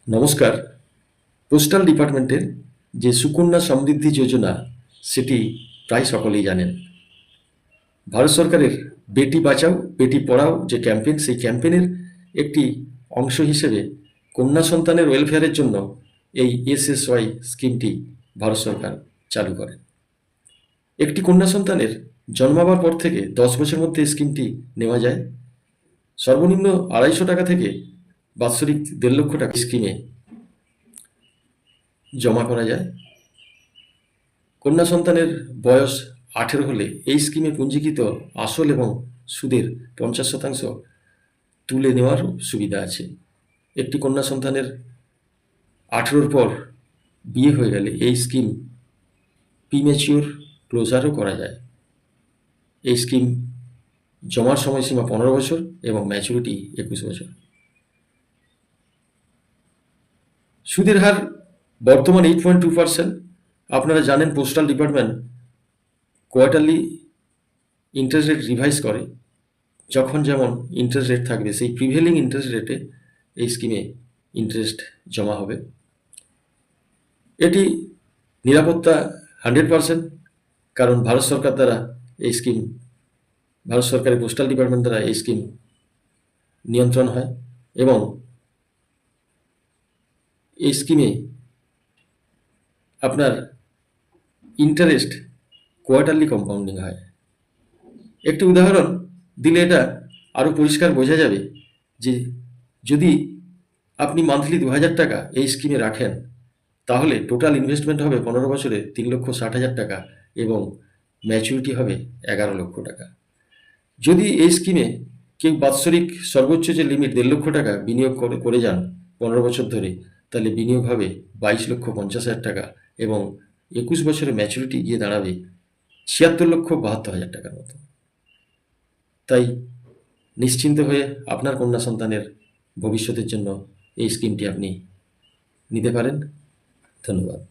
নমস্কার। পোস্টাল ডিপার্টমেন্টের যে সুকন্যা সমৃদ্ধি যোজনা সেটি প্রায় সকলেই জানেন। ভারত সরকারের বেটি বাঁচাও বেটি পড়াও যে ক্যাম্পেইন, সেই ক্যাম্পেইনের একটি অংশ হিসেবে কন্যা সন্তানের ওয়েলফেয়ারের জন্য এই এসএসওয়াই স্কিমটি ভারত সরকার চালু করে। একটি কন্যা সন্তানের জন্মাবার পর থেকে 10 বছর মধ্যে এই স্কিমটি নেওয়া যায়। সর্বনিম্ন 250 টাকা থেকে বাৎসরিক 1.5 লক্ষ টাকা স্কিমে জমা করা যায়। কন্যা সন্তানের বয়স 18 হলে এই স্কিমে পুঞ্জীকৃত আসল এবং সুদের 50% তুলে নেওয়ার সুবিধা আছে। একটি কন্যা সন্তানের 18-র পর বিয়ে হয়ে গেলে এই স্কিম প্রিম্যাচিওর ক্লোজারও করা যায়। এই স্কিম জমার সময়সীমা 15 বছর এবং ম্যাচুরিটি 21 বছর। সুদের হার বর্তমান 8.2%। আপনারা জানেন postal department quarterly interest rate revise করে। যখন যেমন ইন্টারেস্ট রেট থাকবে সেই প্রিভেলিং ইন্টারেস্ট রেটে এই স্কিমে ইন্টারেস্ট জমা হবে। এটি নিরাপত্তা 100%, কারণ ভারত সরকারের পোস্টাল ডিপার্টমেন্ট দ্বারা এই স্কিম নিয়ন্ত্রণ হয় এবং এই স্কিমে আপনার ইন্টারেস্ট কোয়ার্টারলি কম্পাউন্ডিং হয়। একটি উদাহরণ দিলে এটা আরও পরিষ্কার বোঝা যাবে যে যদি আপনি মান্থলি 2000 টাকা এই স্কিমে রাখেন, তাহলে টোটাল ইনভেস্টমেন্ট হবে 15 বছরে 3,60,000 টাকা এবং ম্যাচুরিটি হবে 11 লক্ষ টাকা। যদি এই স্কিমে কেউ বাৎসরিক সর্বোচ্চ যে লিমিট 1.5 লক্ষ টাকা বিনিয়োগ করে যান 15 বছর ধরে, তাহলে বিনিয়োগ হবে 22,50,000 টাকা এবং 21 বছরে ম্যাচুরিটি গিয়ে দাঁড়াবে 76,72,000 টাকার মতো। তাই নিশ্চিন্ত হয়ে আপনার কন্যা সন্তানের ভবিষ্যতের জন্য এই স্কিমটি আপনি নিতে পারেন। ধন্যবাদ।